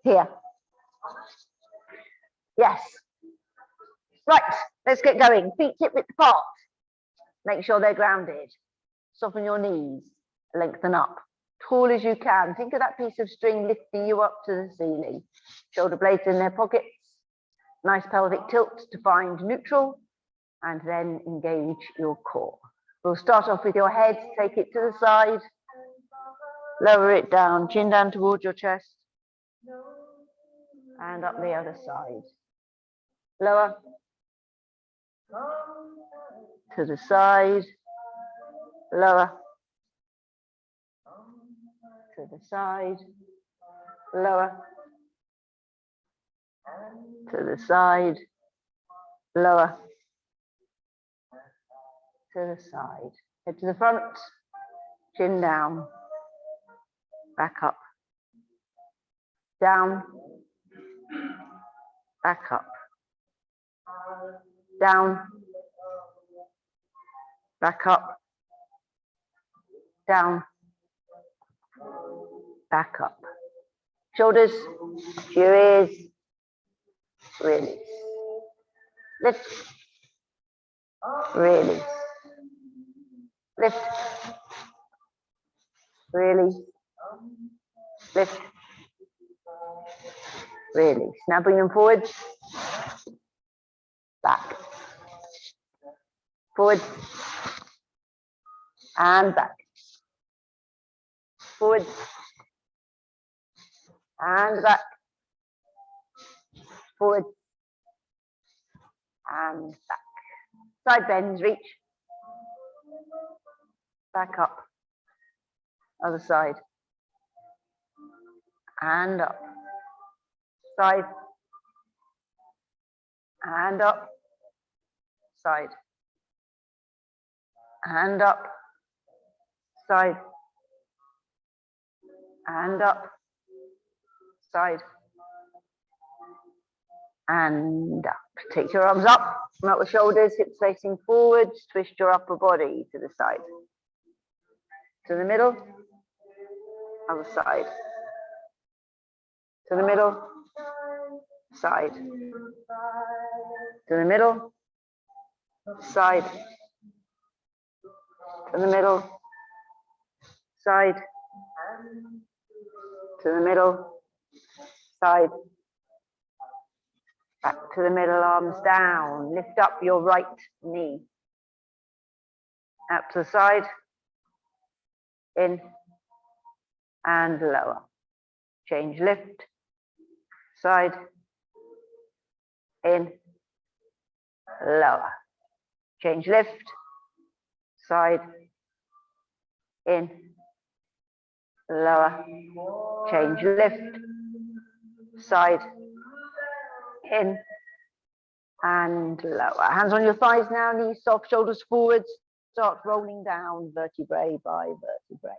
Here. Yes. Right, let's get going. Feet hip width apart. Make sure they're grounded. Soften your knees, lengthen up. Tall as you can. Think of that piece of string lifting you up to the ceiling. Shoulder blades in their pockets. Nice pelvic tilt to find neutral, and then engage your core. We'll start off with your head, take it to the side, lower it down, chin down towards your chest, and up the other side. Lower, to the side, lower, to the side, lower, to the side, lower, to the side. Head to the front, chin down, back up, down, back up, down, back up, down, back up. Shoulders to your ears, release. Lift, release. Lift, release. Lift, release. Now bring them forward, back, forward, and back, forward, and back, forward, and back. Side bends, reach, back up, other side, and up, side, and up, side, and up, side, and up, side, and up. Take your arms up, come out with shoulders, hips facing forward, twist your upper body to the side, to the middle, other side, to the middle, side, to the middle, side, to the middle, side, to the middle, side, back to the middle, arms down, lift up your right knee, out to the side, in, and lower, change, lift, side, in, lower, change, lift, side, in, lower, change, lift, side, in, and lower. Hands on your thighs now, knees soft, shoulders forwards, start rolling down vertebrae by vertebrae.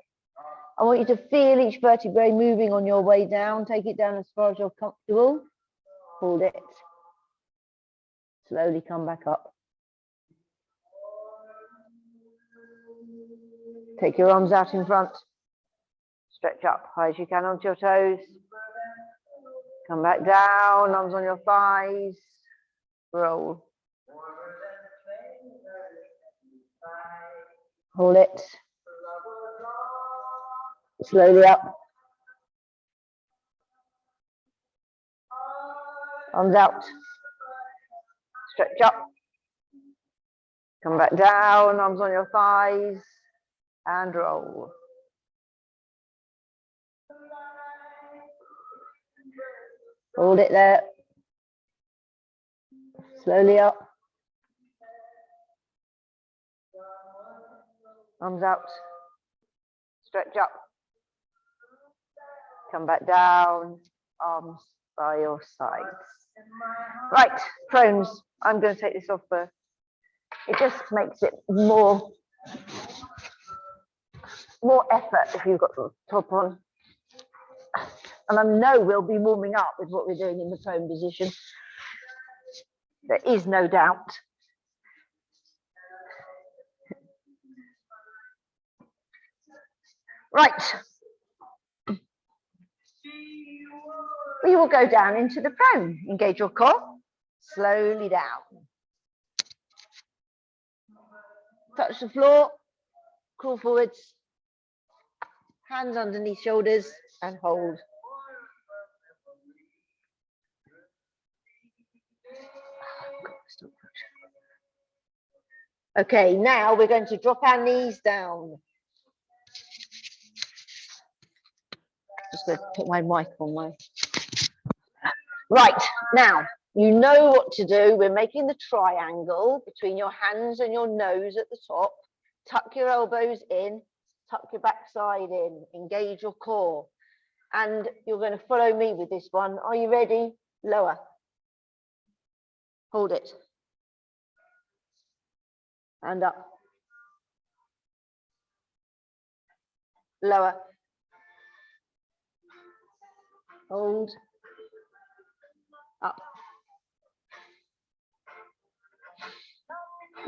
I want you to feel each vertebrae moving on your way down. Take it down as far as you're comfortable. Hold it. Slowly come back up. Take your arms out in front. Stretch up high as you can onto your toes. Come back down, arms on your thighs. Roll. Hold it. Slowly up. Arms out. Stretch up. Come back down, arms on your thighs, and roll. Hold it there. Slowly up. Arms out. Stretch up. Come back down, arms by your sides. Right, prones. I'm going to take this off first. It just makes it more effort if you've got the top on. And I know we'll be warming up with what we're doing in the prone position. There is no doubt. Right. we will go down into the prone. Engage your core, slowly down. Touch the floor, crawl forwards, hands underneath shoulders and hold. Okay, now we're going to drop our knees down. Just going to put my mic on my... Right, now, you know what to do. We're making the triangle between your hands and your nose at the top. Tuck your elbows in, tuck your backside in, engage your core. And you're going to follow me with this one. Are you ready? Lower. Hold it. And up. Lower. Hold. Up.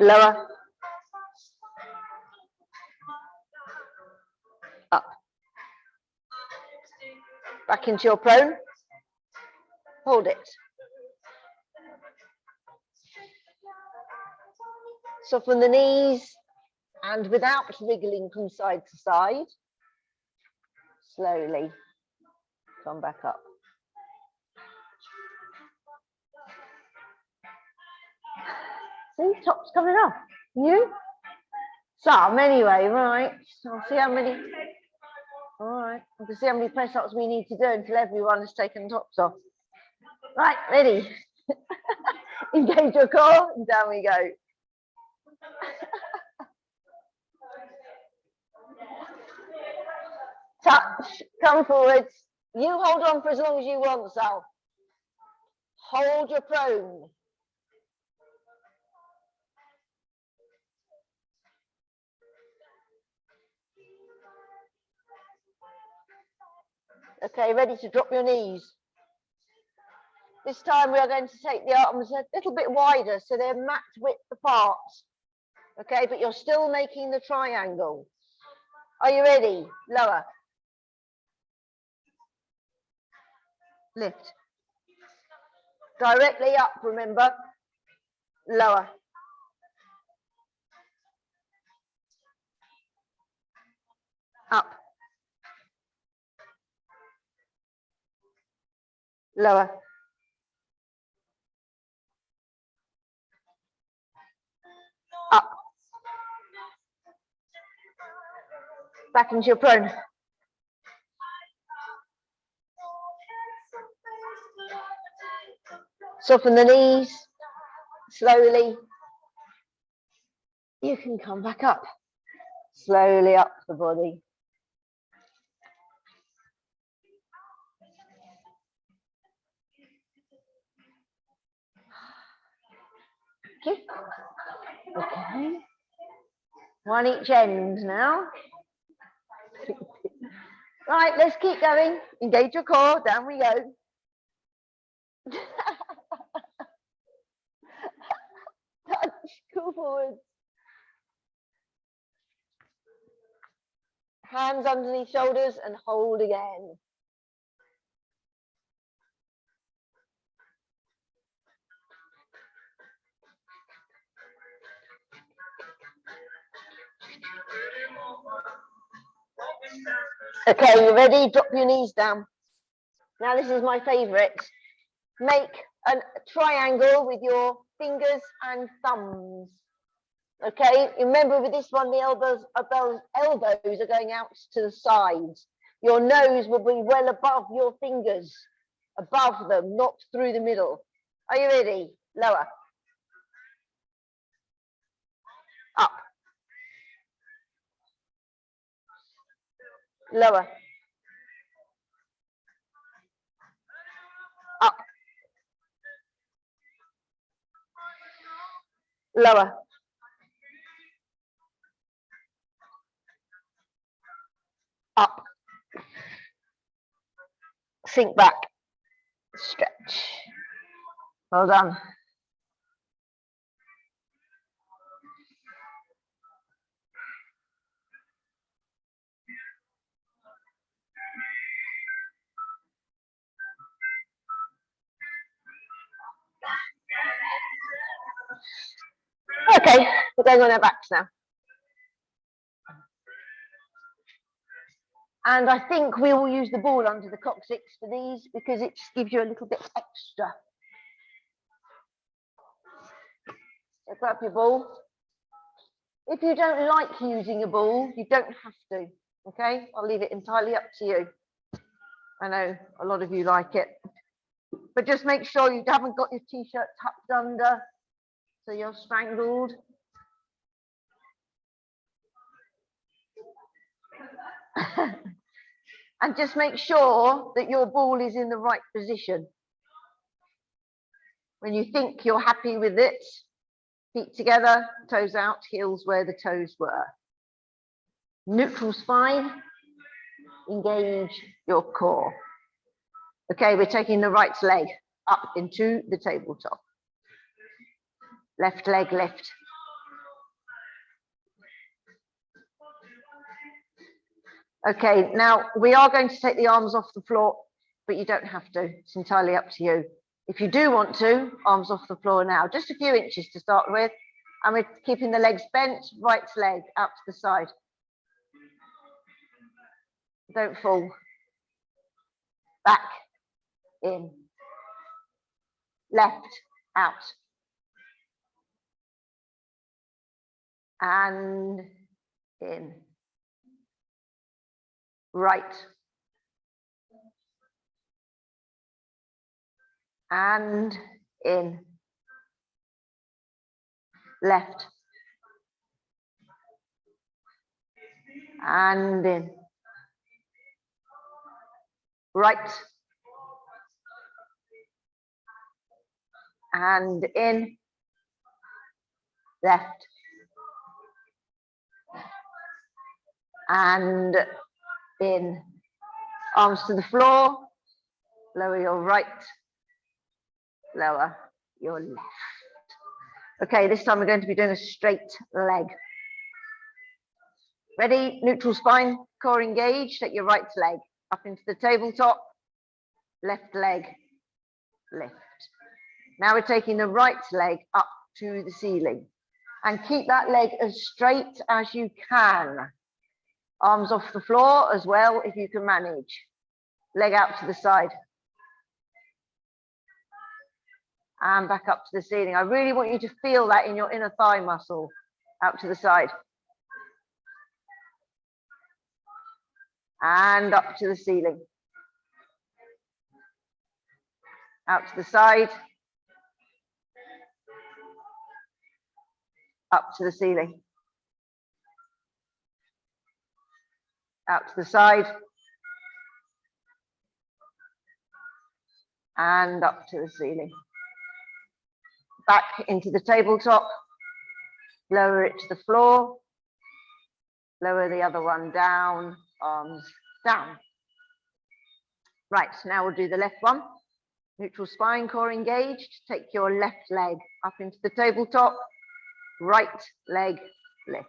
Lower. Up. Back into your prone. Hold it. Soften the knees and without wriggling from side to side, slowly come back up. See, top's coming off. You? Some anyway, right. I'll see how many. All right, I can see how many press ups we need to do until everyone has taken tops off. Right, ready. Engage your core and down we go. Touch, come forwards. You hold on for as long as you want, Sal. Hold your prone. Okay, ready to drop your knees. This time we are going to take the arms a little bit wider so they're mat width apart. Okay, but you're still making the triangle. Are you ready? Lower. Lift. Directly up, remember. Lower. Up. Lower. Up. Back into your prone. Soften the knees. Slowly. You can come back up. Slowly up the body. Okay. One each end now. Right, let's keep going. Engage your core. Down we go. Touch. Cool forward. Hands underneath shoulders and hold again. Okay, you ready? Drop your knees down. Now this is my favorite. Make a triangle with your fingers and thumbs. Okay, remember with this one, the elbows are going out to the sides. Your nose will be well above your fingers, above them, not through the middle. Are you ready? Lower. Up. Lower. Up. Lower. Up. Sink back. Stretch. Well done. going on our backs now. And I think we will use the ball under the coccyx for these because it just gives you a little bit extra. So grab your ball. If you don't like using a ball, you don't have to, okay? I'll leave it entirely up to you. I know a lot of you like it, but just make sure you haven't got your t-shirt tucked under so you're strangled. And just make sure that your ball is in the right position. When you think you're happy with it, feet together, toes out, heels where the toes were. Neutral spine, engage your core. Okay, we're taking the right leg up into the tabletop. Left leg lift. Okay, now we are going to take the arms off the floor, but you don't have to. It's entirely up to you. If you do want to, arms off the floor now, just a few inches to start with. And we're keeping the legs bent, right leg out to the side. Don't fall. Back, in. Left, out. And in. Right. And in. Left. And in. Right. And in. Left. And in. Arms to the floor. Lower your right. Lower your left. Okay, this time we're going to be doing a straight leg. Ready? Neutral spine, core engaged. Take your right leg up into the tabletop. Left leg lift. Now we're taking the right leg up to the ceiling. And keep that leg as straight as you can. Arms off the floor as well if you can manage. Leg out to the side. And back up to the ceiling. I really want you to feel that in your inner thigh muscle. Out to the side. And up to the ceiling. Out to the side. Up to the ceiling. Out to the side. And up to the ceiling. Back into the tabletop. Lower it to the floor. Lower the other one down. Arms down. Right, now we'll do the left one. Neutral spine, core engaged. Take your left leg up into the tabletop. Right leg lift.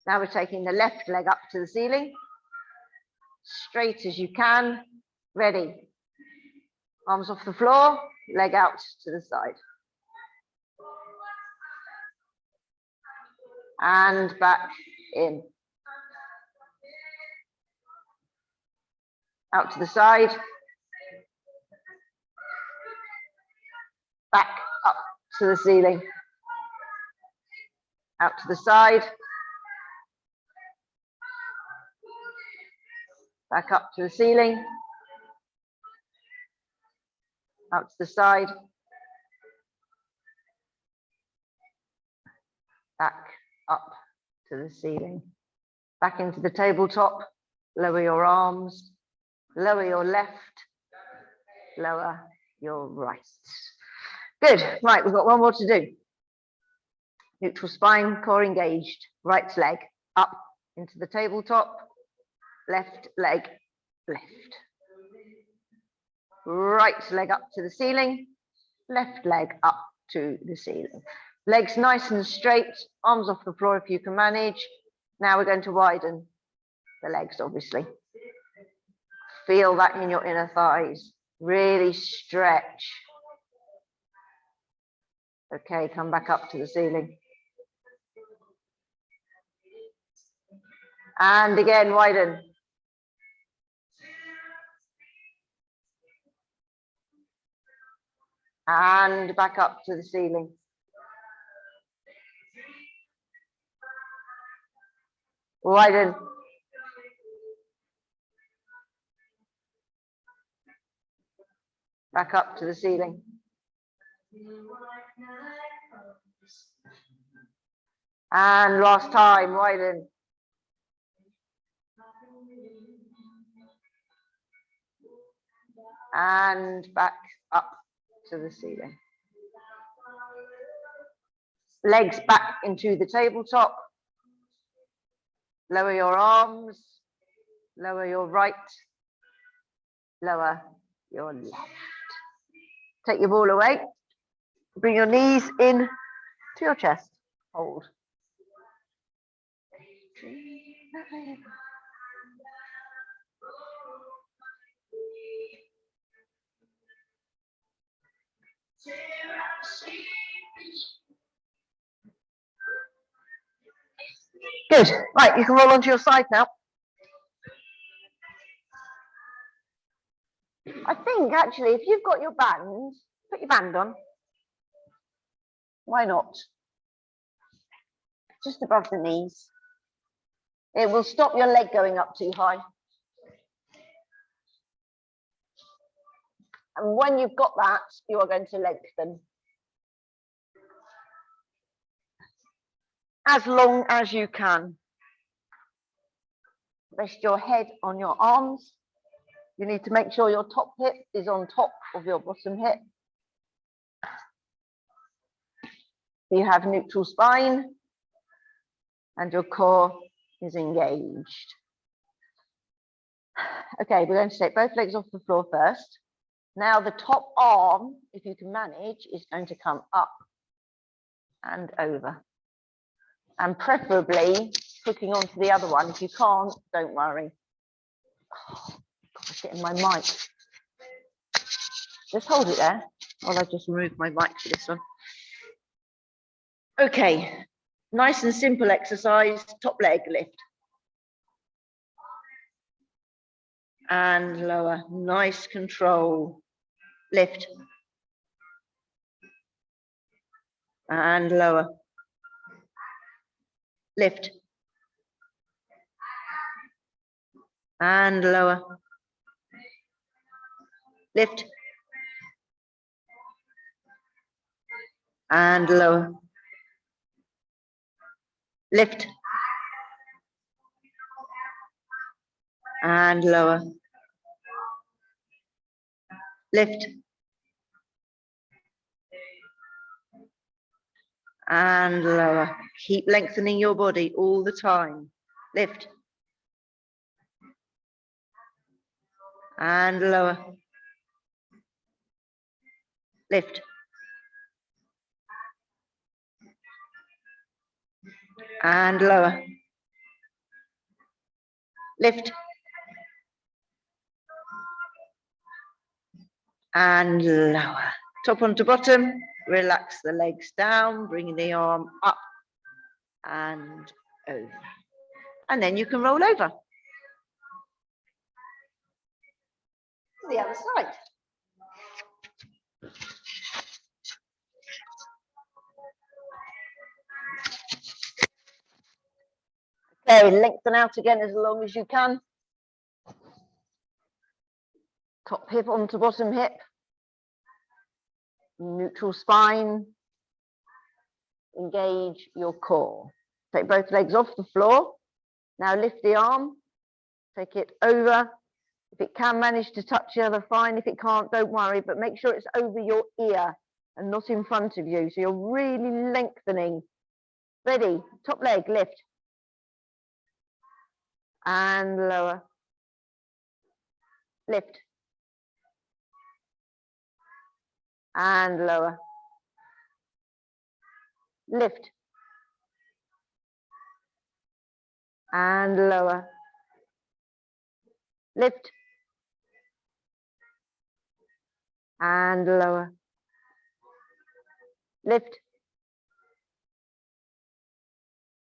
Now we're taking the left leg up to the ceiling. Straight as you can. Ready. Arms off the floor, leg out to the side. And back in. Out to the side. Back up to the ceiling. Out to the side. Back up to the ceiling. Out to the side. Back up to the ceiling. Back into the tabletop. Lower your arms. Lower your left. Lower your right. Good. Right, we've got one more to do. Neutral spine, core engaged. Right leg up into the tabletop. Left leg lift. Right leg up to the ceiling. Left leg up to the ceiling. Legs nice and straight. Arms off the floor if you can manage. Now we're going to widen the legs, obviously. Feel that in your inner thighs. Really stretch. Okay, come back up to the ceiling. And again, widen. And back up to the ceiling. Widen. Back up to the ceiling. And last time, widen. And back up to the ceiling. Legs back into the tabletop. Lower your arms. Lower your right. Lower your left. Take your ball away. Bring your knees in to your chest. Hold. Good. Right, you can roll onto your side now. I think actually, if you've got your band, put your band on. Why not? Just above the knees. It will stop your leg going up too high. And when you've got that, you are going to lengthen. As long as you can. Rest your head on your arms. You need to make sure your top hip is on top of your bottom hip. You have neutral spine and your core is engaged. Okay, we're going to take both legs off the floor first. Now the top arm, if you can manage, is going to come up and over. And preferably hooking onto the other one. If you can't, don't worry. Oh, God, it's getting my mic. Just hold it there while I just remove my mic for this one. Okay, nice and simple exercise, top leg lift. And lower, nice control. Lift. And lower. Lift. And lower. Lift. And lower. Lift. And lower. Lift. And lower. Keep lengthening your body all the time. Lift. And lower. Lift. And lower. Lift. And lower. Top onto bottom. Relax the legs down, bring the arm up and over. And then you can roll over. To the other side. Okay, lengthen out again as long as you can. Top hip onto bottom hip. Neutral spine. Engage your core. Take both legs off the floor. Now lift the arm. Take it over. If it can manage to touch the other, fine. If it can't, don't worry, but make sure it's over your ear and not in front of you. So you're really lengthening. Ready, top leg, lift. And lower. Lift. And lower. Lift. And lower. Lift. And lower. Lift.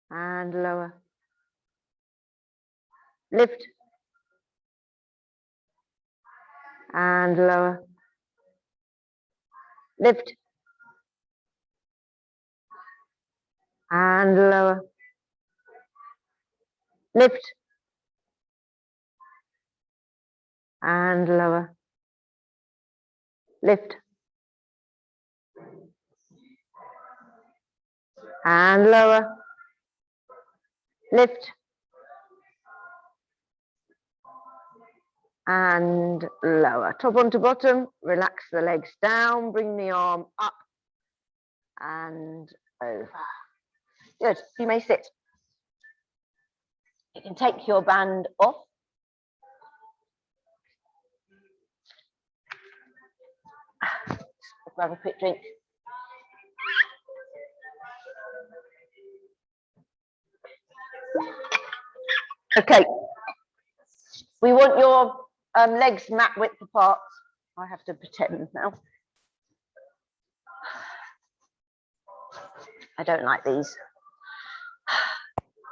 And lower. lift, and lower, lift, and lower, lift, and lower, lift, and lower, lift, and lower. Top onto bottom, relax the legs down, bring the arm up and over. Good, you may sit. You can take your band off. Grab a quick drink. Okay, we want your legs mat width apart. I have to pretend now. I don't like these.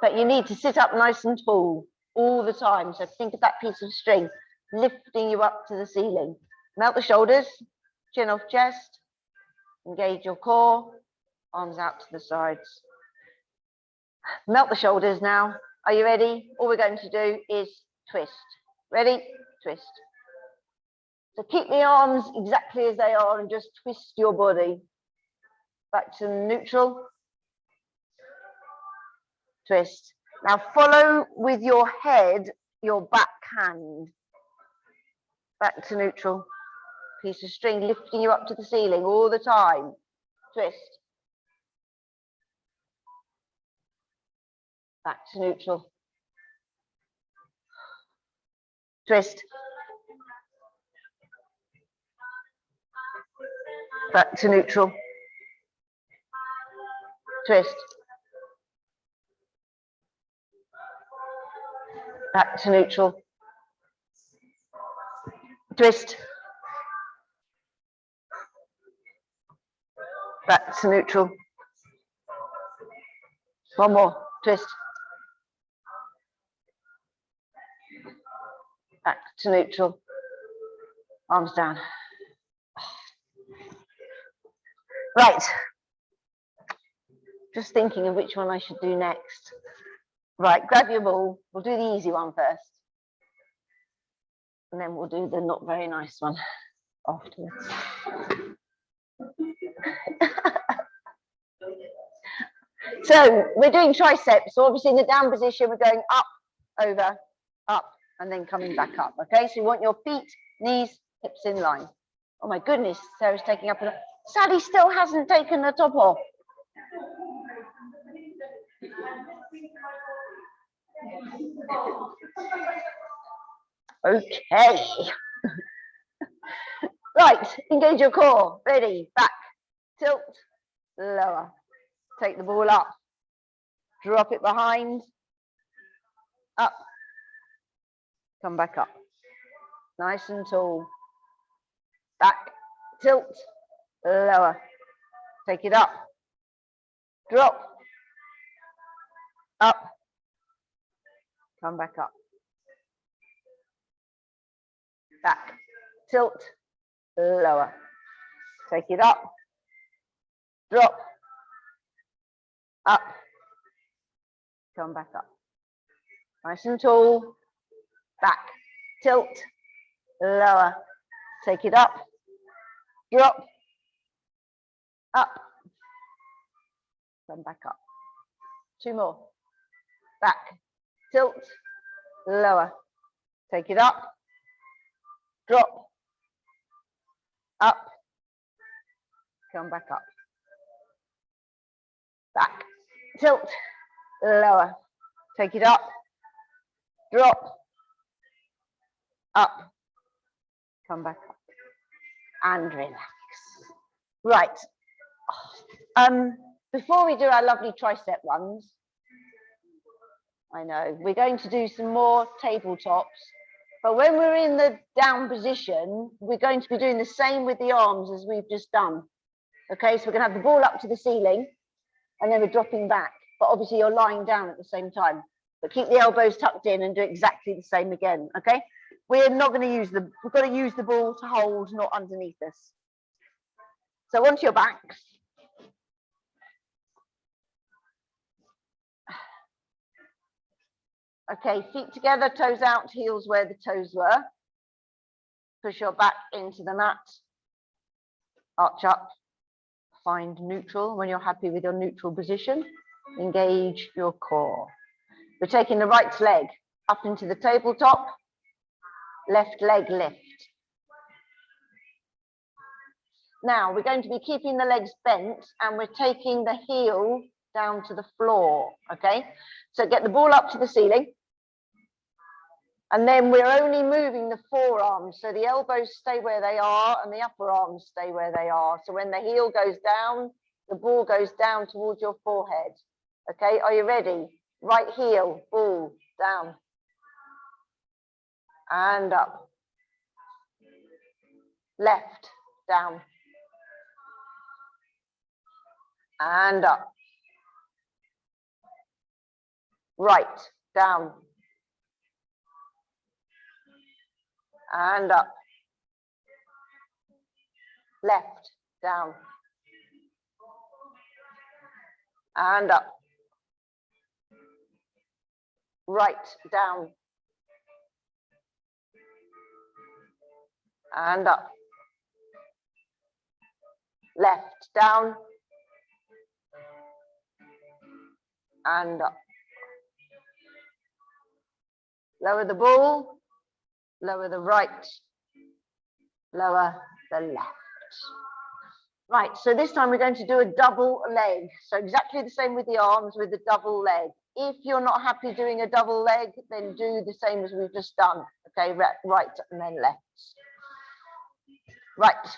But you need to sit up nice and tall all the time. So think of that piece of string lifting you up to the ceiling. Melt the shoulders, chin off chest, engage your core, arms out to the sides. Melt the shoulders now. Are you ready? All we're going to do is twist. Ready? Twist. So keep the arms exactly as they are and just twist your body. Back to neutral. Twist. Now follow with your head, your back hand. Back to neutral. Piece of string lifting you up to the ceiling all the time. Twist. Back to neutral. Twist. Back to neutral. Twist. Back to neutral. Twist. Back to neutral. One more. Twist. Back to neutral. Arms down. Right. Just thinking of which one I should do next. Right, grab your ball. We'll do the easy one first. And then we'll do the not very nice one afterwards. So we're doing triceps. So obviously in the down position, we're going up, over, up, and then coming back up. Okay, so you want your feet, knees, hips in line. Oh my goodness, Sarah's taking up. Sally still hasn't taken the top off. Okay. Right, engage your core. Ready, back, tilt, lower. Take the ball up. Drop it behind. Up. Come back up. Nice and tall. Back, tilt, lower. Take it up. Drop. Up. Come back up. Back, tilt, lower. Take it up. Drop. Up. Come back up. Nice and tall. Back, tilt, lower. Take it up. Drop. Up. Come back up. Two more. Back, tilt, lower. Take it up. Drop. Up. Come back up. Back, tilt, lower. Take it up. Drop. Up. Come back up. And relax. Right. Before we do our lovely tricep runs, I know we're going to do some more tabletops, but when we're in the down position, we're going to be doing the same with the arms as we've just done. Okay, so we're going to have the ball up to the ceiling and then we're dropping back, but obviously you're lying down at the same time. but keep the elbows tucked in and do exactly the same again, okay? We're not going to use we've got to use the ball to hold, not underneath us. So onto your backs. Okay, feet together, toes out, heels where the toes were. Push your back into the mat. Arch up, find neutral. When you're happy with your neutral position, engage your core. We're taking the right leg up into the tabletop, left leg lift. Now we're going to be keeping the legs bent and we're taking the heel down to the floor, okay? So get the ball up to the ceiling. And then we're only moving the forearms. So the elbows stay where they are and the upper arms stay where they are. So when the heel goes down, the ball goes down towards your forehead. Okay, are you ready? Right heel, ball, down. And up. Left, down. And up. Right, down. And up. Left, down. And up. Right, down. And up. Left, down. And up. Lower the ball. Lower the right, lower the left. Right, so this time we're going to do a double leg. So exactly the same with the arms with the double leg. If you're not happy doing a double leg, then do the same as we've just done. Okay, right and then left. Right,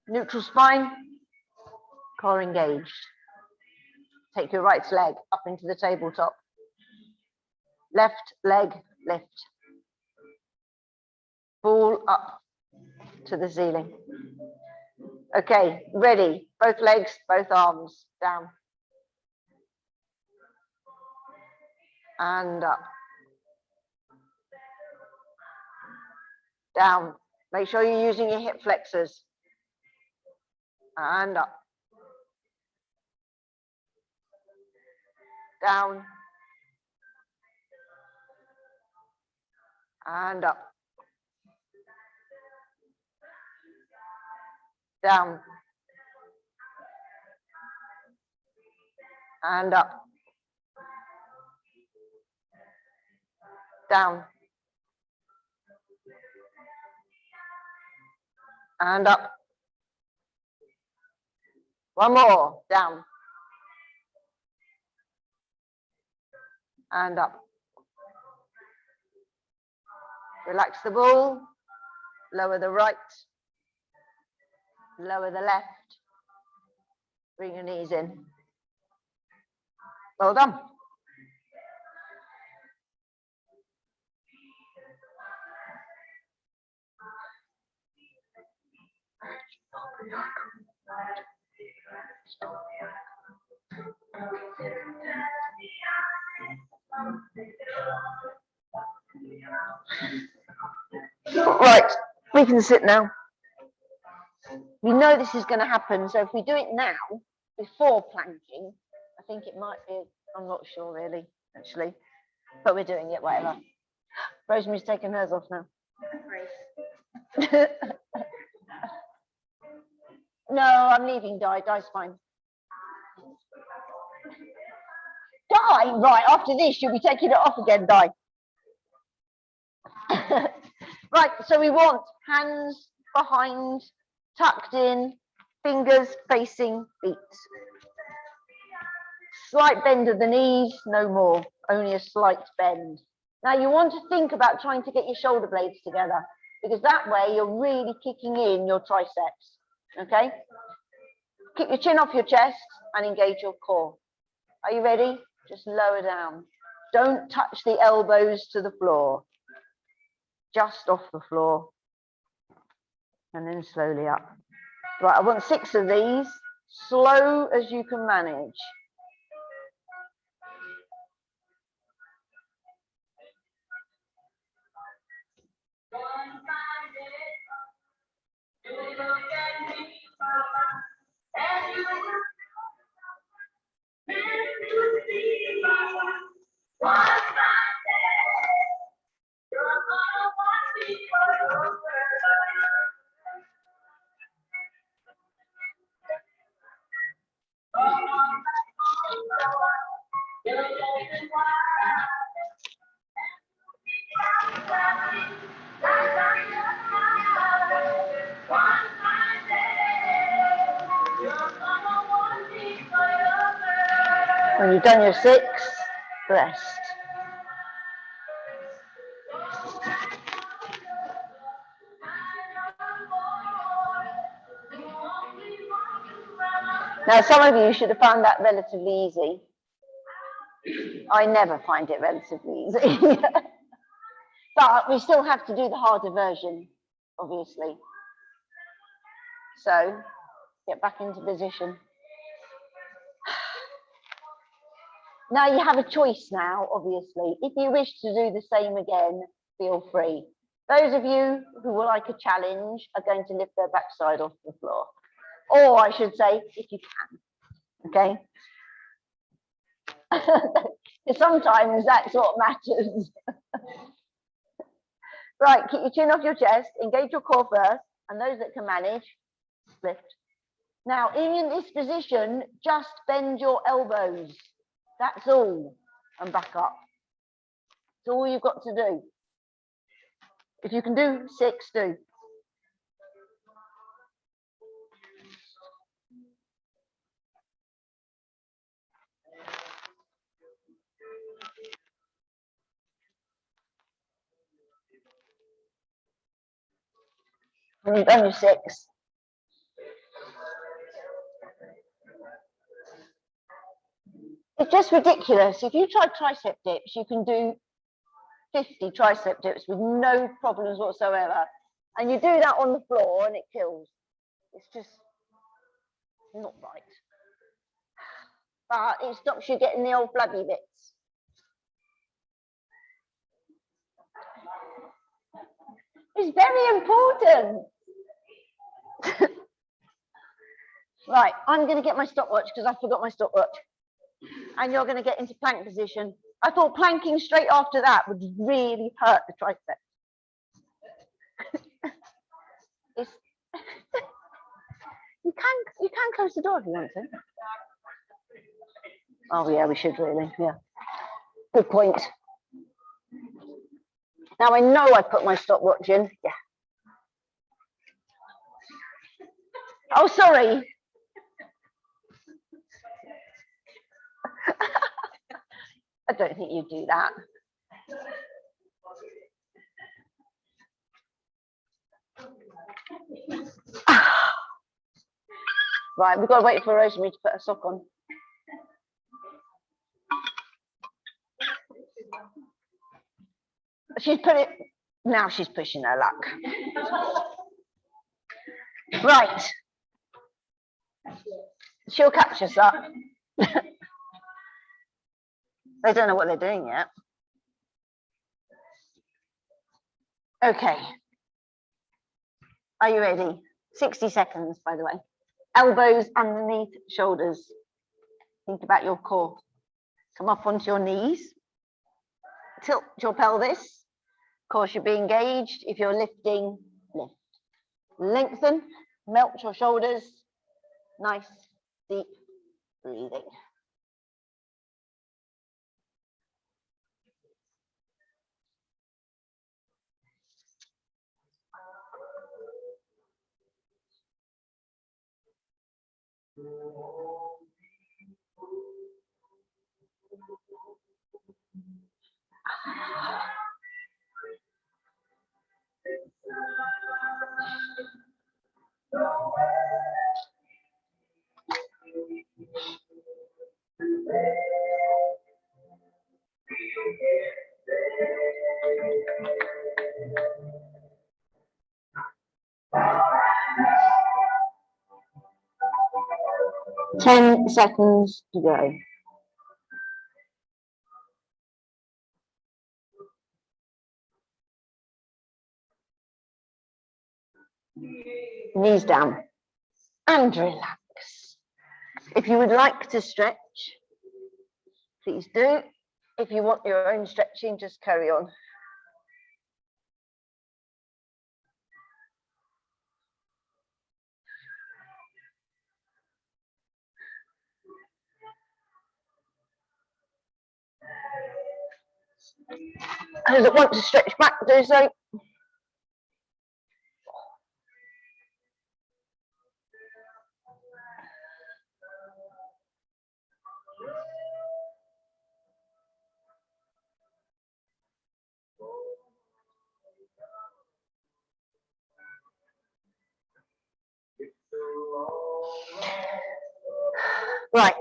neutral spine, core engaged. Take your right leg up into the tabletop. Left leg lift. Ball up to the ceiling. Okay, ready. Both legs, both arms, down. And up. Down. Make sure you're using your hip flexors. And up. Down. And up. Down. And up. Down. And up. One more. Down. And up. Relax the ball. Lower the right. Lower the left. Bring your knees in. Well done. Right, we can sit now. We know this is going to happen, so if we do it now, before planking, I think it might be, I'm not sure really, actually, but we're doing it, whatever. Rosemary's taking hers off now. No, I'm leaving Di. Di's fine. Di, right, after this, you'll be taking it off again, Di. Right, so we want hands behind, tucked in, fingers facing feet. Slight bend of the knees, no more, only a slight bend. Now you want to think about trying to get your shoulder blades together, because that way you're really kicking in your triceps, okay? Keep your chin off your chest and engage your core. Are you ready? Just lower down. Don't touch the elbows to the floor. Just off the floor. And then slowly up. Right, I want 6 of these, slow as you can manage. When you've done your 6, rest. Now, some of you should have found that relatively easy. I never find it relatively easy. But we still have to do the harder version, obviously. So, get back into position. Now you have a choice now, obviously. If you wish to do the same again, feel free. Those of you who would like a challenge are going to lift their backside off the floor. Or I should say, if you can, okay? Sometimes that's what matters. Right, keep your chin off your chest, engage your core first, and those that can manage, lift. Now, in this position, just bend your elbows. That's all, and back up. That's all you've got to do. If you can do 6, do. When you've done your 6, it's just ridiculous. If you try tricep dips, you can do 50 tricep dips with no problems whatsoever. And you do that on the floor and it kills. It's just not right. But it stops you getting the old flabby bits. It's very important. Right, I'm going to get my stopwatch because I forgot my stopwatch. And you're going to get into plank position. I thought planking straight after that would really hurt the triceps. You can close the door if you want to. Oh yeah, we should really, yeah. Good point. Now I know I put my stopwatch in. Yeah. Oh, sorry. I don't think you do that. Right, we've got to wait for Rosemary to put a sock on. She's put it, now she's pushing her luck. Right. She'll catch us up. They don't know what they're doing yet. Okay. Are you ready? 60 seconds, by the way. Elbows underneath shoulders. Think about your core. Come up onto your knees. Tilt your pelvis. Of course, you'll be engaged. If you're lifting, lift. Lengthen, melt your shoulders. Nice, deep breathing. Ten seconds to go. Knees down and relax. If you would like to stretch, please do. If you want your own stretching, just carry on. Those that want to stretch back, do so. Right.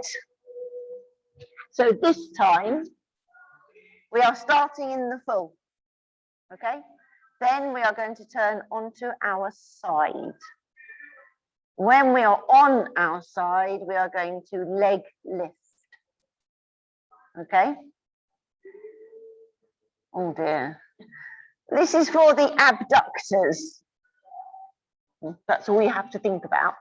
So this time we are starting in the full. Okay. Then we are going to turn onto our side. When we are on our side, we are going to leg lift. Okay. Oh dear. This is for the abductors. That's all you have to think about.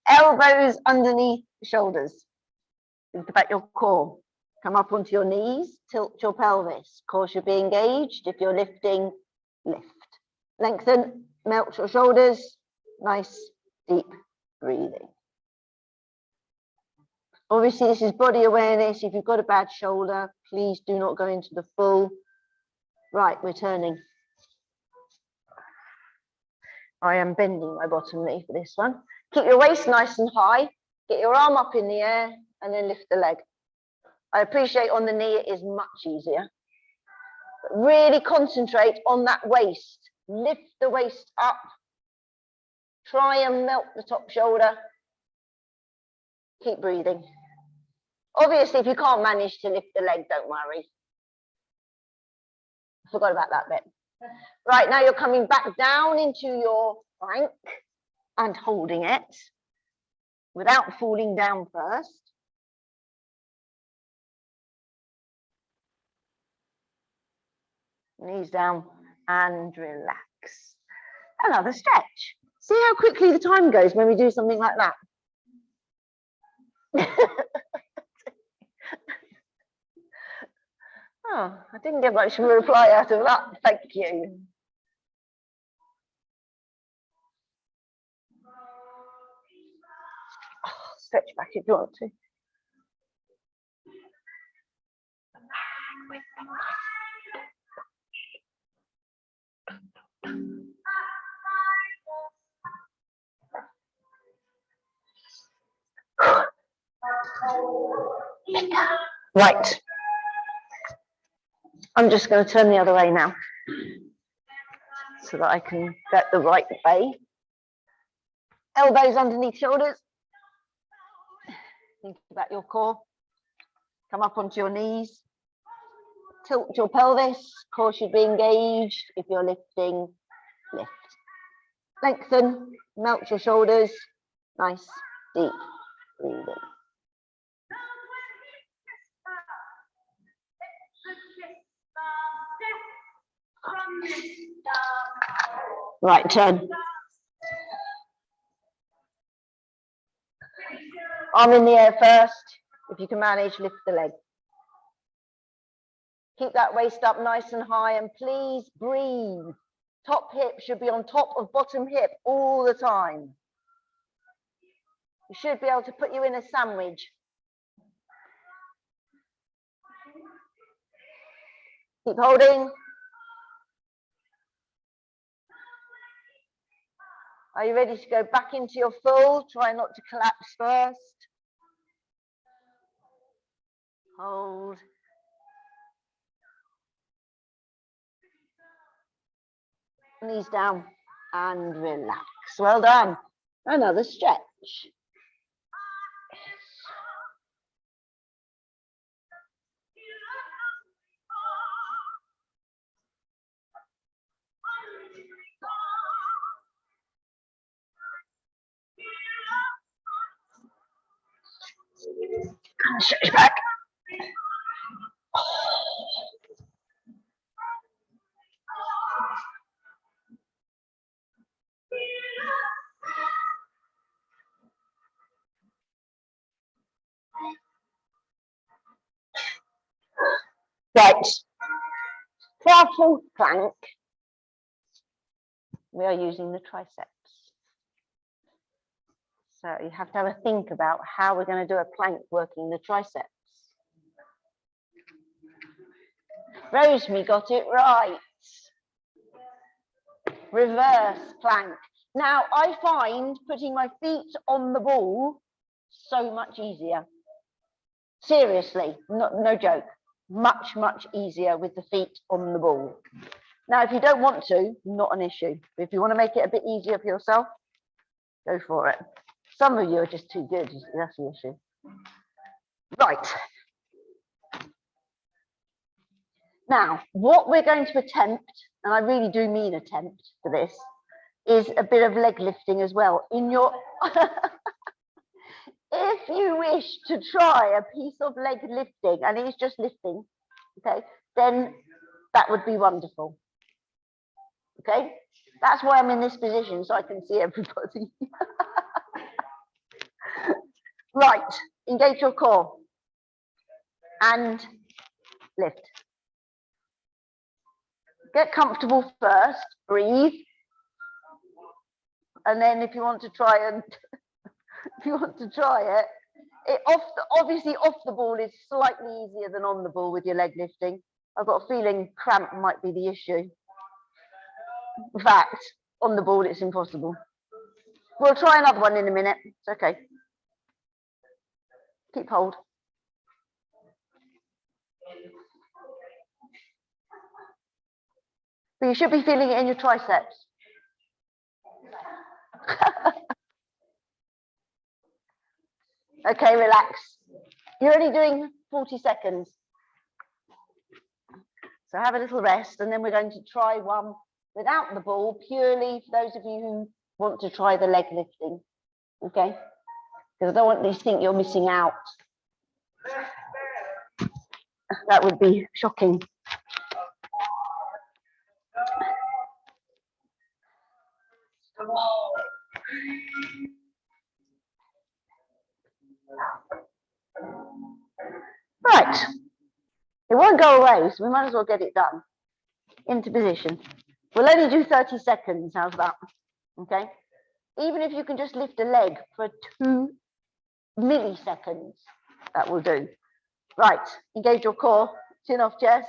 Elbows underneath shoulders. Think about your core. Come up onto your knees, tilt your pelvis. Core should be engaged. If you're lifting, lift. Lengthen, melt your shoulders. Nice, deep breathing. Obviously, this is body awareness. If you've got a bad shoulder, please do not go into the full. Right, we're turning. I am bending my bottom knee for this one. Keep your waist nice and high. Get your arm up in the air and then lift the leg. I appreciate on the knee it is much easier. But really concentrate on that waist. Lift the waist up. Try and melt the top shoulder. Keep breathing. Obviously, if you can't manage to lift the leg, don't worry. I forgot about that bit. Right, now you're coming back down into your plank and holding it without falling down first. Knees down and relax. Another stretch. See how quickly the time goes when we do something like that. Oh, I didn't get much of a reply out of that. Thank you. Oh, stretch back if you want to. Right. I'm just going to turn the other way now so that I can get the right way. Elbows underneath shoulders. Think about your core. Come up onto your knees. Tilt your pelvis. Core should be engaged. If you're lifting, lift. Lengthen, melt your shoulders. Nice, deep breathing. Right, turn. Arm in the air first. If you can manage, lift the leg. Keep that waist up nice and high and please breathe. Top hip should be on top of bottom hip all the time. We should be able to put you in a sandwich. Keep holding. Are you ready to go back into your full? Try not to collapse first. Hold. Knees down and relax. Well done. Another stretch. Stretch back. Right. For our full plank, we are using the triceps. So you have to have a think about how we're going to do a plank working the triceps. Rosemary got it right. Reverse plank. Now, I find putting my feet on the ball so much easier. Seriously, no joke. Much, much easier with the feet on the ball. Now, if you don't want to, not an issue. If you want to make it a bit easier for yourself, go for it. Some of you are just too good. That's the issue. Right. Now, what we're going to attempt, and I really do mean attempt for this, is a bit of leg lifting as well. In your, if you wish to try a piece of leg lifting, and it's just lifting, okay, then that would be wonderful. Okay, that's why I'm in this position, so I can see everybody. Right, engage your core and lift. Get comfortable first, breathe. And then if you want to try and obviously off the ball is slightly easier than on the ball with your leg lifting. I've got a feeling cramp might be the issue. In fact, on the ball it's impossible. We'll try another one in a minute. It's okay. Keep hold. But you should be feeling it in your triceps. Okay, relax. You're only doing 40 seconds. So have a little rest, and then we're going to try one without the ball, purely for those of you who want to try the leg lifting. Okay? Because I don't want you to think you're missing out. That would be shocking. Right. It won't go away, so we might as well get it done. Into position. We'll only do 30 seconds. How's that? Okay? Even if you can just lift a leg for 2 milliseconds, that will do. Right. Engage your core. Chin off chest.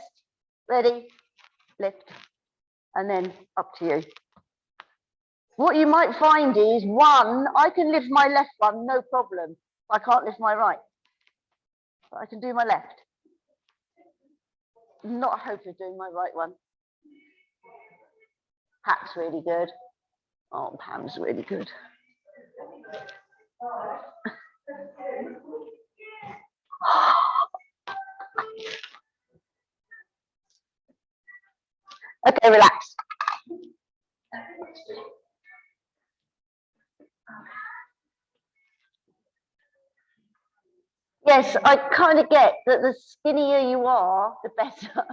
Ready? Lift. And then up to you. What you might find is, one, I can lift my left one, no problem. I can't lift my right. But I can do my left. Not a hope of doing my right one. Pat's really good. Oh, Pam's really good. Okay, relax. Yes, I kind of get that the skinnier you are, the better.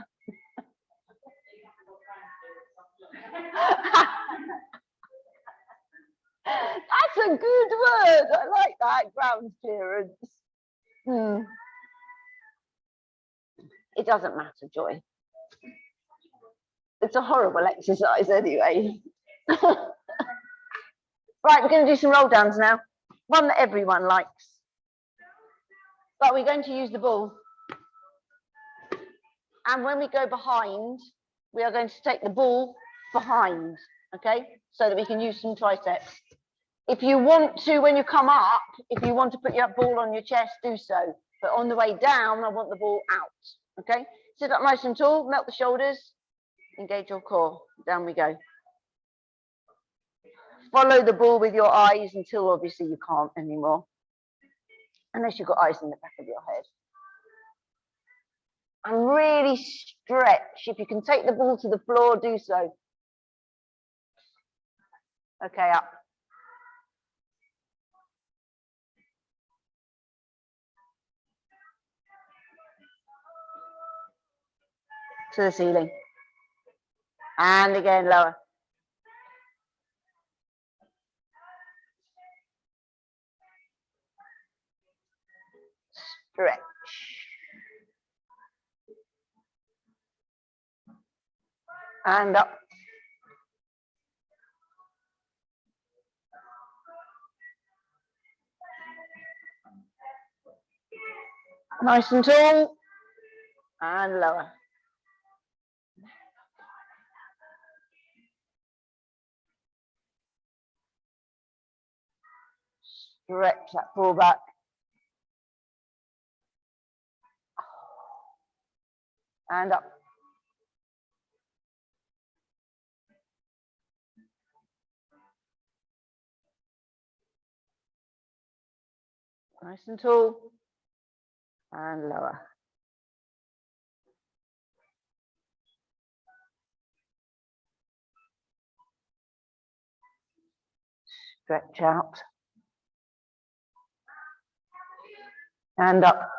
That's a good word. I like that. Ground clearance. It doesn't matter, Joy. It's a horrible exercise anyway. Right, we're going to do some roll downs now. One that everyone likes. But we're going to use the ball. And when we go behind, we are going to take the ball behind, okay? So that we can use some triceps. If you want to, when you come up, if you want to put your ball on your chest, do so. But on the way down, I want the ball out, okay? Sit up nice and tall, melt the shoulders, engage your core. Down we go. Follow the ball with your eyes until obviously you can't anymore. Unless you've got eyes in the back of your head. And really stretch. If you can take the ball to the floor, do so. Okay, up. To the ceiling. And again, lower. Stretch. and up. Nice and tall, and lower. Stretch that pull back. And up. Nice and tall, and lower. Stretch out. And up.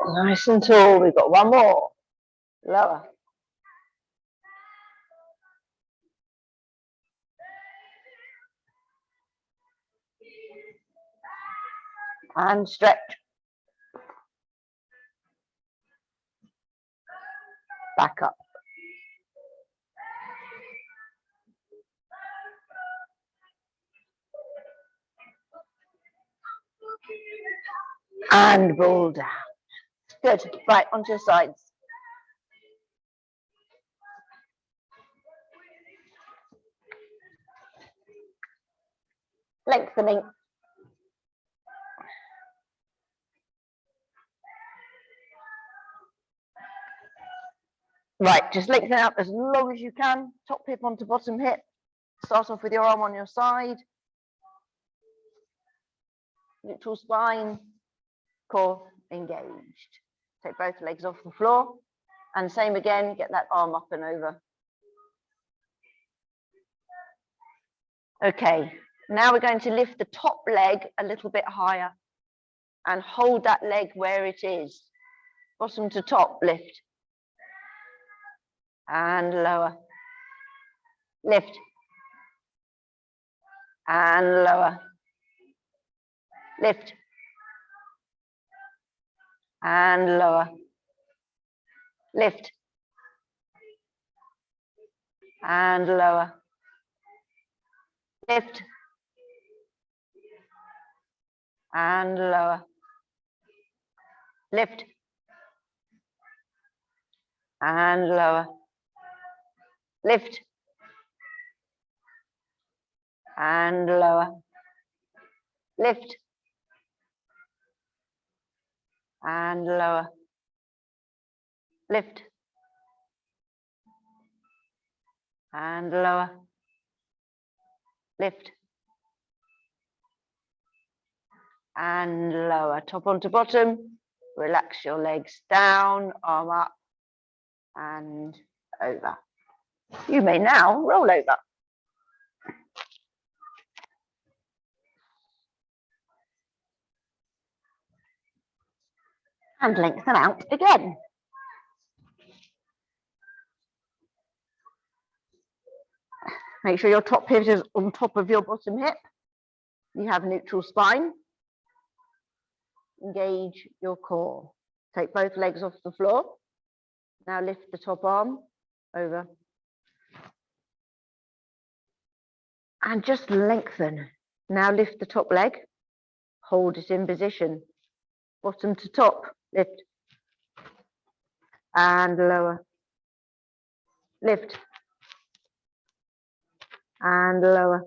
Nice and tall. We've got one more. Lower. And stretch. Back up. And roll down. Good. Right, onto your sides. Lengthening. Right, just lengthen out as long as you can. Top hip onto bottom hip. Start off with your arm on your side. Neutral spine. Core engaged. Take both legs off the floor. And same again, get that arm up and over. Okay, now we're going to lift the top leg a little bit higher and hold that leg where it is. Bottom to top, lift. And lower. Lift. And lower. Lift. And lower. Lift. And lower. Lift. And lower. Lift. And lower. Lift. And lower. Lift. And lower. Lift. And lower. Lift. And lower. Top onto bottom. Relax your legs down, arm up and over. You may now roll over. And lengthen out again. Make sure your top hip is on top of your bottom hip. You have neutral spine. Engage your core. Take both legs off the floor. Now lift the top arm over. And just lengthen. Now lift the top leg. Hold it in position. Bottom to top, lift. And lower. Lift. And lower.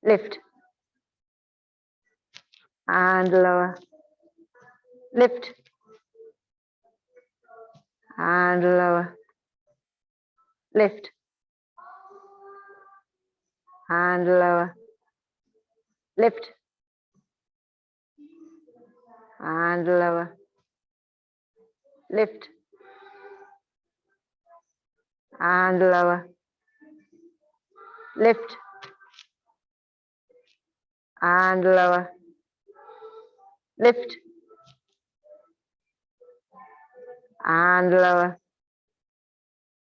Lift. And lower. Lift. And lower. Lift. And lower. Lift. And lower. Lift. And lower. Lift. And lower. Lift. And lower.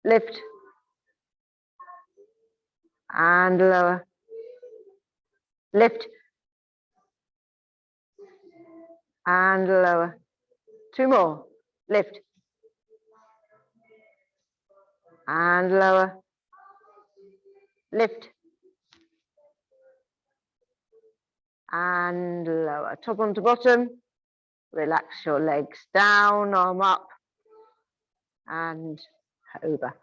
Lift. And lower. Lift. and lower. 2 more. Lift. And lower. Lift. And lower. Top onto bottom. Relax your legs down, arm up, and over.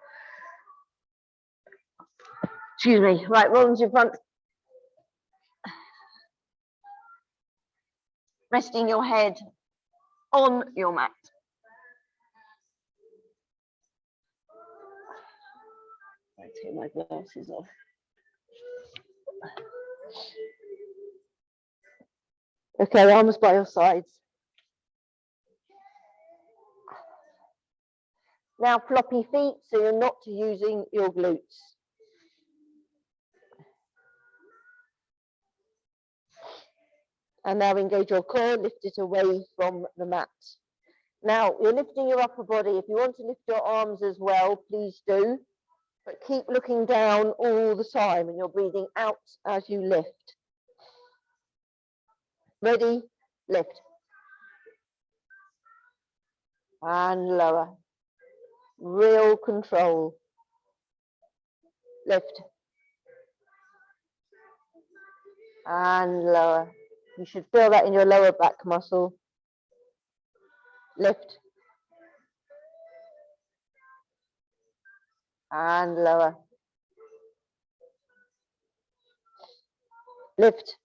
Excuse me. Right, roll into your front. Resting your head on your mat. Let's take my glasses off. Okay, arms by your sides. Now floppy feet, so you're not using your glutes. And now engage your core, lift it away from the mat. Now you're lifting your upper body. If you want to lift your arms as well, please do. But keep looking down all the time and you're breathing out as you lift. Ready? Lift. And lower. Real control. Lift. And lower. You should feel that in your lower back muscle. Lift. And lower. Lift.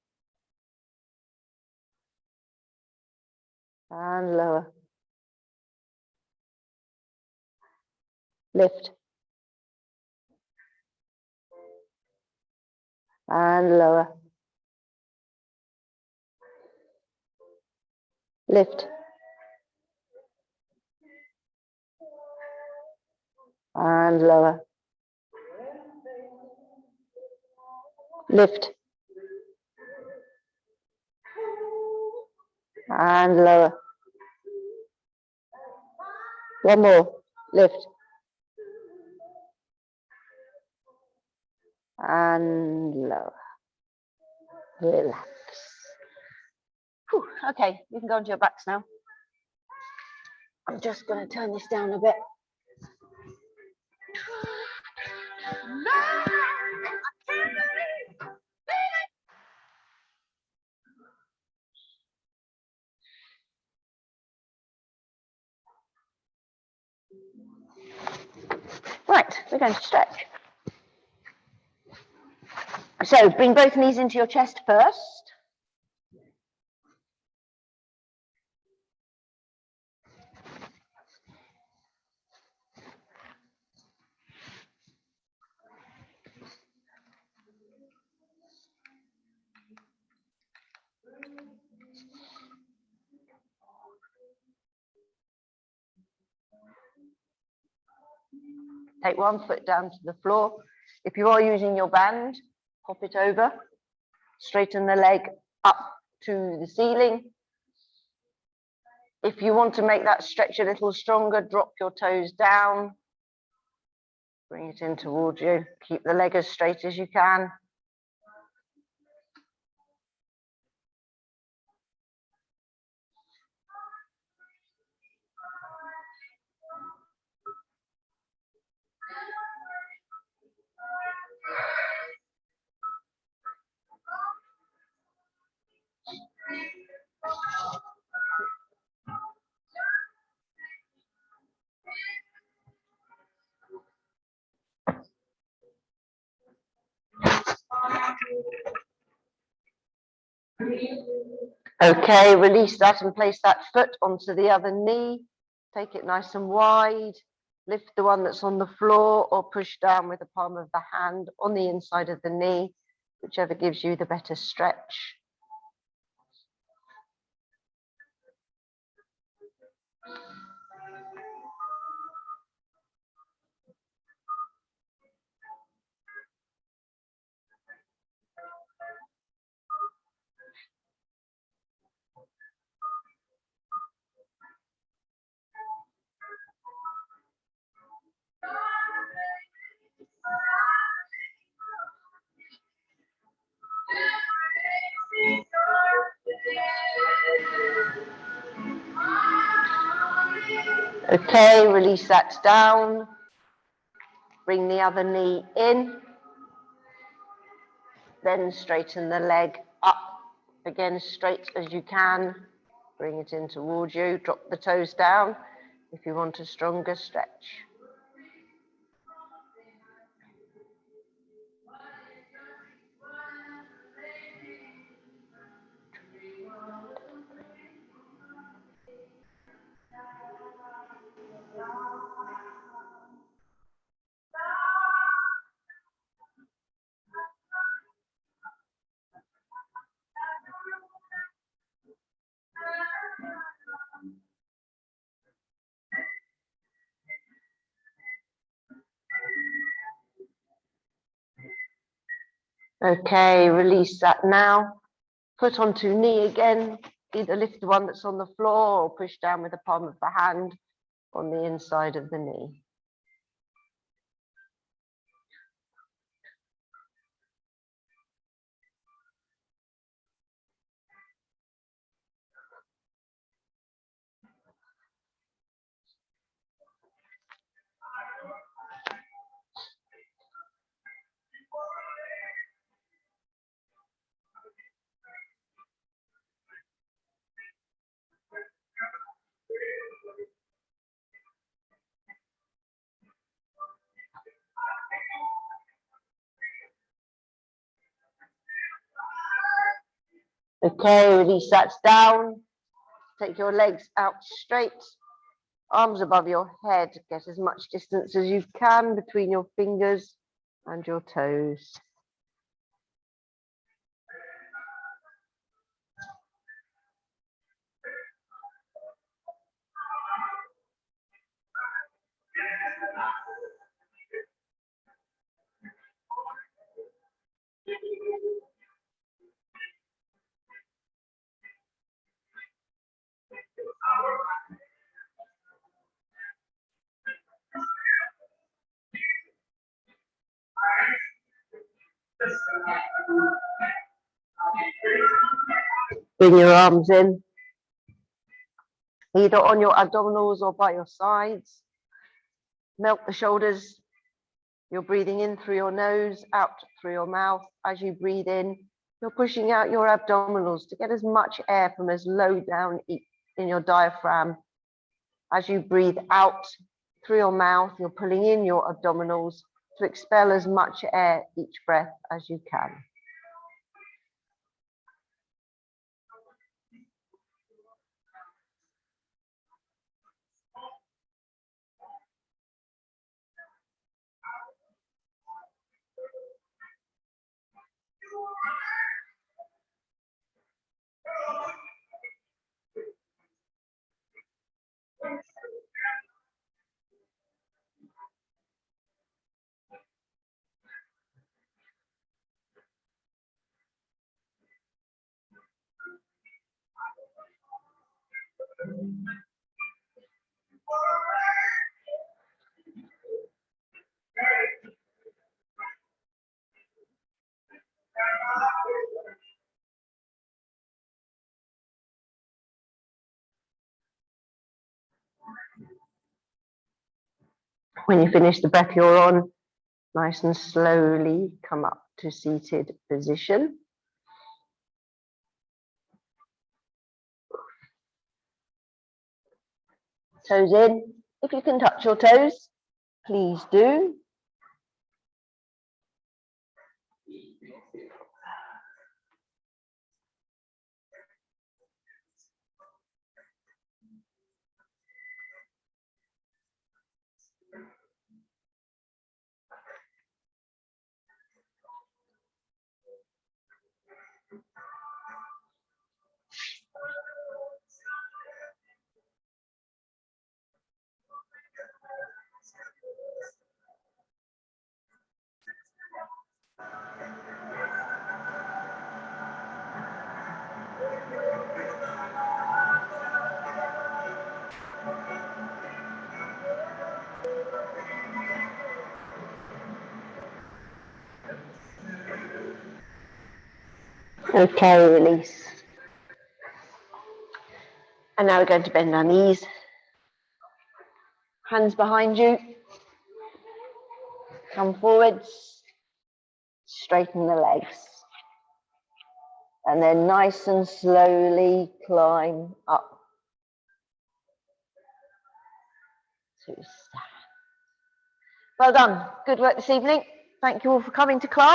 And lower. Lift. And lower. Lift. And lower. Lift. And lower. One more. Lift. And lower. Relax. Whew. Okay, you can go onto your backs now. I'm just going to turn this down a bit. Right, we're going to stretch. So bring both knees into your chest first. Take one foot down to the floor. If you are using your band, pop it over. Straighten the leg up to the ceiling. If you want to make that stretch a little stronger, drop your toes down. Bring it in towards you. Keep the leg as straight as you can. Okay, release that and place that foot onto the other knee. Take it nice and wide. Lift the one that's on the floor or push down with the palm of the hand on the inside of the knee, whichever gives you the better stretch. Okay, release that down. Bring the other knee in. Then straighten the leg up. Again, straight as you can. Bring it in towards you. Drop the toes down if you want a stronger stretch. Okay, release that now. Foot onto knee again. Either lift the one that's on the floor or push down with the palm of the hand on the inside of the knee. Okay, release that down. Take your legs out straight, arms above your head. Get as much distance as you can between your fingers and your toes. Bring your arms in, either on your abdominals or by your sides. Melt the shoulders. You're breathing in through your nose, out through your mouth. As you breathe in, you're pushing out your abdominals to get as much air from as low down in your diaphragm. As you breathe out through your mouth, you're pulling in your abdominals to expel as much air each breath as you can. When you finish the breath you're on, nice and slowly come up to seated position. Toes in. If you can touch your toes, please do. Okay, release. And now we're going to bend our knees. Hands behind you. Come forwards. Straighten the legs. And then nice and slowly climb up to stand. Well done. Good work this evening. Thank you all for coming to class.